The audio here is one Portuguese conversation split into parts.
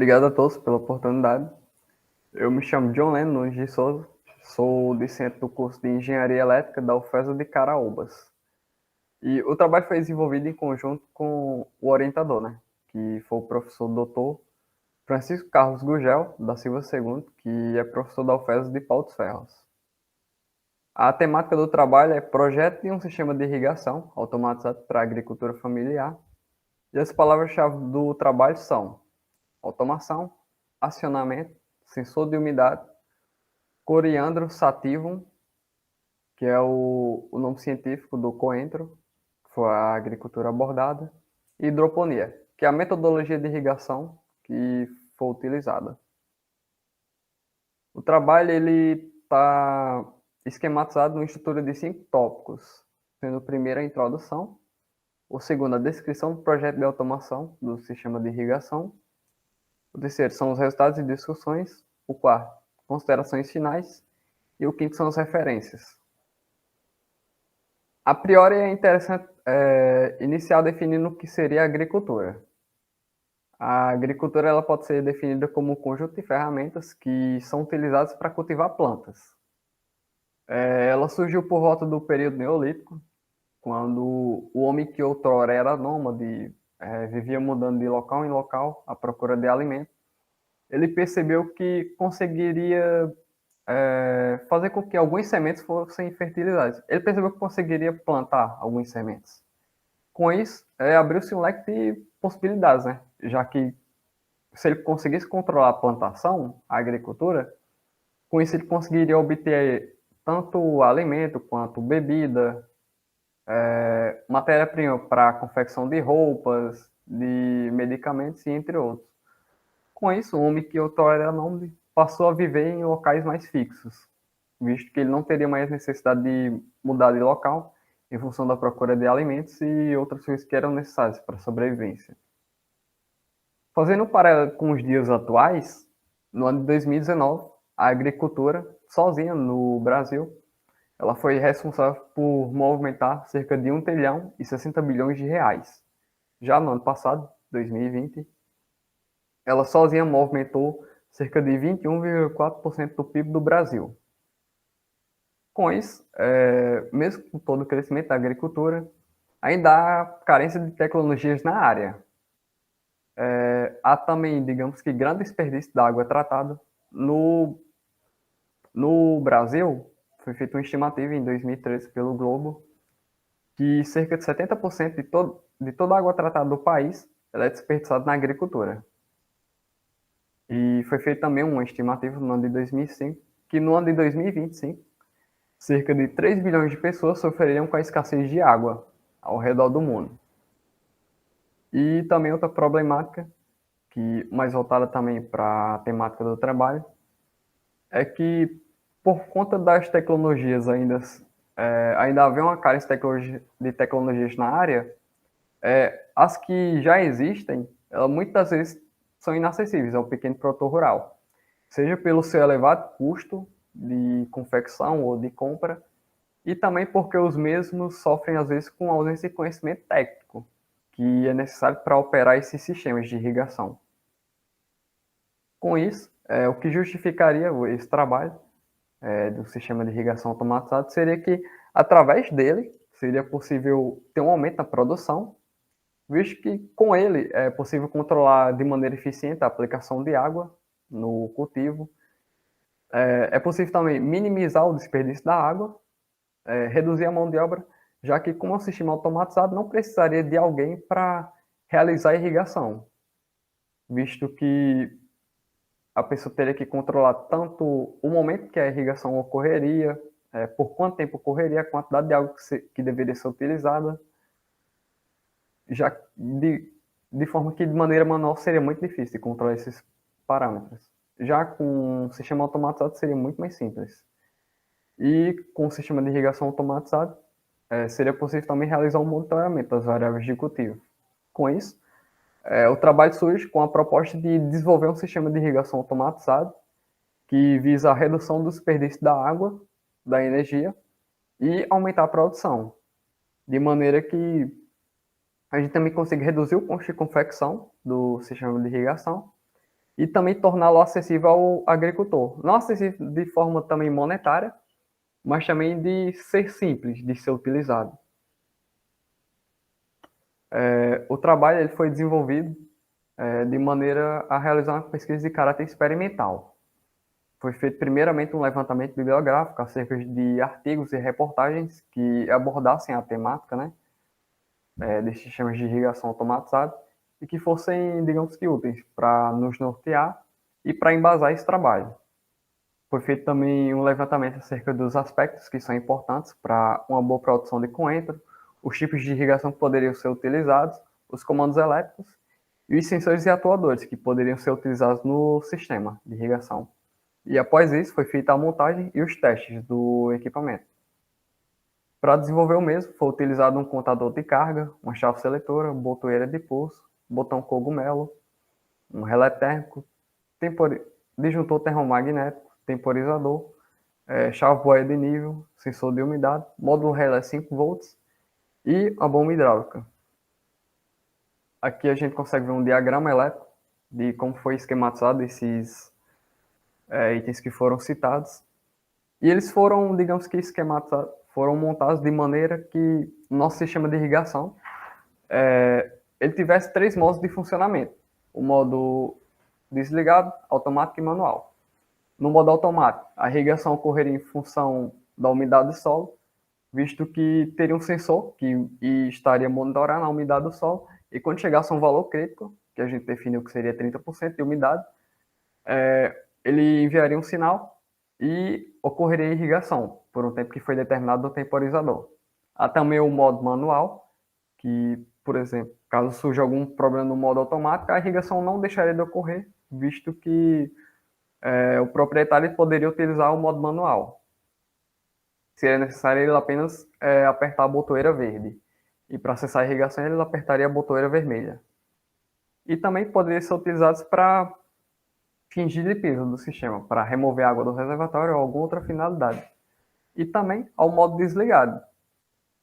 Obrigado a todos pela oportunidade. Eu me chamo John Leno Nunes de Souza, sou discente do curso de Engenharia Elétrica da UFESA de Caraúbas. E o trabalho foi desenvolvido em conjunto com o orientador, que foi o professor doutor Francisco Carlos Gugel da Silva II, que é professor da UFESA de Pau dos Ferros. A temática do trabalho é projeto de um sistema de irrigação automatizado para a agricultura familiar. E as palavras-chave do trabalho são automação, acionamento, sensor de umidade, Coriandro sativum, que é o nome científico do coentro, que foi a agricultura abordada, e hidroponia, que é a metodologia de irrigação que foi utilizada. O trabalho ele está esquematizado numa estrutura de 5 tópicos, sendo o primeiro a introdução, o segundo a descrição do projeto de automação do sistema de irrigação, o terceiro são os resultados e discussões, o quarto, considerações finais, e o quinto são as referências. A priori é interessante iniciar definindo o que seria a agricultura. A agricultura ela pode ser definida como um conjunto de ferramentas que são utilizadas para cultivar plantas. Ela surgiu por volta do período neolítico, quando o homem que outrora era nômade, vivia mudando de local em local à procura de alimento. Ele percebeu que conseguiria fazer com que algumas sementes fossem fertilizadas. Ele percebeu que conseguiria plantar algumas sementes. Com isso, abriu-se um leque de possibilidades, já que se ele conseguisse controlar a plantação, a agricultura, com isso ele conseguiria obter tanto alimento quanto bebida, matéria-prima para a confecção de roupas, de medicamentos e entre outros. Com isso, o homem que outrora era nômade passou a viver em locais mais fixos, visto que ele não teria mais necessidade de mudar de local em função da procura de alimentos e outras coisas que eram necessárias para a sobrevivência. Fazendo um paralelo com os dias atuais, no ano de 2019, a agricultura, sozinha no Brasil, ela foi responsável por movimentar cerca de 1 trilhão e 60 bilhões de reais. Já no ano passado, 2020, ela sozinha movimentou cerca de 21,4% do PIB do Brasil. Com isso, mesmo com todo o crescimento da agricultura, ainda há carência de tecnologias na área. Há também, digamos que, grande desperdício da água tratada. No Brasil, foi feita uma estimativa em 2013 pelo Globo que cerca de 70% de toda a água tratada do país ela é desperdiçada na agricultura. E foi feita também uma estimativa no ano de 2005 que no ano de 2025 cerca de 3 bilhões de pessoas sofreriam com a escassez de água ao redor do mundo. E também outra problemática, que mais voltada também para a temática do trabalho, é que por conta das tecnologias ainda haver uma carência de tecnologias na área, as que já existem, elas muitas vezes são inacessíveis ao pequeno produtor rural, seja pelo seu elevado custo de confecção ou de compra, e também porque os mesmos sofrem, às vezes, com ausência de conhecimento técnico, que é necessário para operar esses sistemas de irrigação. Com isso, o que justificaria esse trabalho do sistema de irrigação automatizado seria que, através dele, seria possível ter um aumento na produção, visto que com ele é possível controlar de maneira eficiente a aplicação de água no cultivo. É possível também minimizar o desperdício da água, reduzir a mão de obra, já que com um sistema automatizado não precisaria de alguém para realizar a irrigação, visto que a pessoa teria que controlar tanto o momento que a irrigação ocorreria, por quanto tempo ocorreria, a quantidade de água que deveria ser utilizada, já de forma que de maneira manual seria muito difícil de controlar esses parâmetros. Já com um sistema automatizado seria muito mais simples. E com o sistema de irrigação automatizado, seria possível também realizar um monitoramento das variáveis de cultivo. Com isso, o trabalho surge com a proposta de desenvolver um sistema de irrigação automatizado que visa a redução do desperdício da água, da energia e aumentar a produção, de maneira que a gente também consiga reduzir o custo de confecção do sistema de irrigação e também torná-lo acessível ao agricultor. Não acessível de forma também monetária, mas também de ser simples de ser utilizado. O trabalho ele foi desenvolvido de maneira a realizar uma pesquisa de caráter experimental. Foi feito primeiramente um levantamento bibliográfico acerca de artigos e reportagens que abordassem a temática, né, desses sistemas de irrigação automatizada e que fossem, digamos que, úteis para nos nortear e para embasar esse trabalho. Foi feito também um levantamento acerca dos aspectos que são importantes para uma boa produção de coentro, os tipos de irrigação que poderiam ser utilizados, os comandos elétricos e os sensores e atuadores que poderiam ser utilizados no sistema de irrigação. E após isso, foi feita a montagem e os testes do equipamento. Para desenvolver o mesmo, foi utilizado um contador de carga, uma chave seletora, botoeira de pulso, botão cogumelo, um relé térmico, disjuntor termomagnético, temporizador, chave boia de nível, sensor de umidade, módulo relé 5 volts e a bomba hidráulica. Aqui a gente consegue ver um diagrama elétrico de como foi esquematizado esses itens que foram citados. E eles foram, digamos que esquematizados, foram montados de maneira que o nosso sistema de irrigação ele tivesse 3 modos de funcionamento. O modo desligado, automático e manual. No modo automático, a irrigação ocorreria em função da umidade do solo, visto que teria um sensor que estaria monitorando a umidade do solo, e quando chegasse a um valor crítico, que a gente definiu que seria 30% de umidade, ele enviaria um sinal e ocorreria irrigação, por um tempo que foi determinado no temporizador. Há também o modo manual, que, por exemplo, caso surja algum problema no modo automático, a irrigação não deixaria de ocorrer, visto que o proprietário poderia utilizar o modo manual. Seria necessário ele apenas apertar a botoeira verde. E para acessar a irrigação, ele apertaria a botoeira vermelha. E também poderia ser utilizados para fins de limpeza do sistema, para remover a água do reservatório ou alguma outra finalidade. E também ao modo desligado,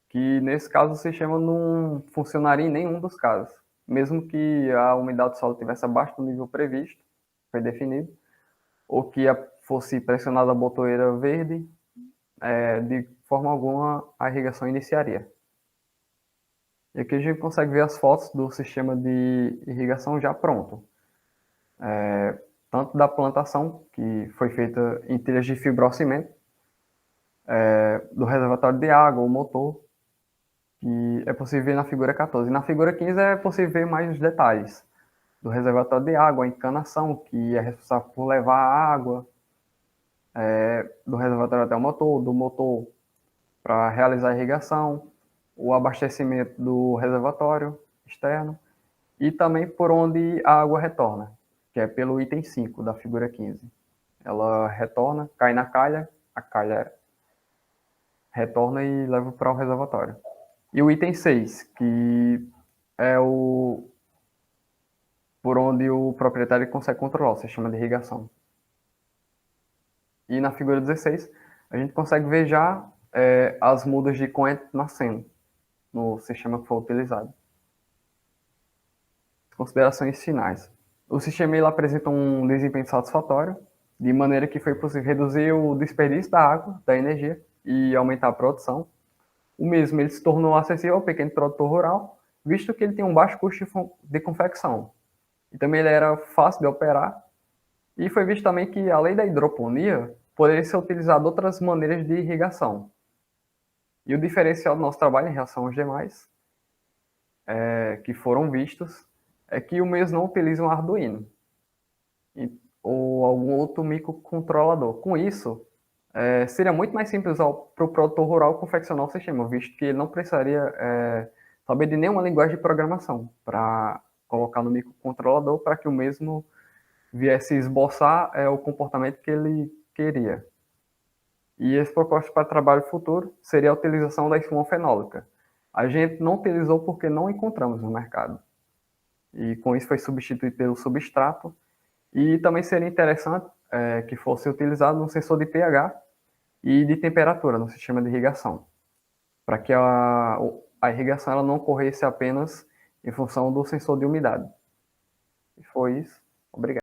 que nesse caso o sistema não funcionaria em nenhum dos casos. Mesmo que a umidade do solo estivesse abaixo do nível previsto, foi definido, ou que fosse pressionada a botoeira verde, de forma alguma a irrigação iniciaria. E aqui a gente consegue ver as fotos do sistema de irrigação já pronto. Tanto da plantação, que foi feita em telhas de fibrocimento, do reservatório de água, o motor, que é possível ver na figura 14. Na figura 15 é possível ver mais os detalhes do reservatório de água, a encanação, que é responsável por levar a água do reservatório até o motor, do motor para realizar a irrigação, o abastecimento do reservatório externo e também por onde a água retorna, que é pelo item 5 da figura 15. Ela retorna, cai na calha, a calha retorna e leva para o reservatório. E o item 6, que é o por onde o proprietário consegue controlar o sistema de irrigação. E na figura 16, a gente consegue ver já as mudas de coentro nascendo no sistema que foi utilizado. Considerações finais. O sistema ele apresenta um desempenho satisfatório, de maneira que foi possível reduzir o desperdício da água, da energia e aumentar a produção. O mesmo ele se tornou acessível ao pequeno produtor rural, visto que ele tem um baixo custo de confecção. E também ele era fácil de operar. E foi visto também que, além da hidroponia, poderia ser utilizado outras maneiras de irrigação. E o diferencial do nosso trabalho em relação aos demais, que foram vistos, é que o mesmo não utiliza um Arduino ou algum outro microcontrolador. Com isso, seria muito mais simples para o produtor rural confeccionar o sistema, visto que ele não precisaria saber de nenhuma linguagem de programação para colocar no microcontrolador para que o mesmo viesse esboçar o comportamento que ele queria. E esse propósito para trabalho futuro seria a utilização da espuma fenólica. A gente não utilizou porque não encontramos no mercado. E com isso foi substituído pelo substrato. E também seria interessante que fosse utilizado um sensor de pH e de temperatura no sistema de irrigação, para que a irrigação ela não ocorresse apenas em função do sensor de umidade. E foi isso. Obrigado.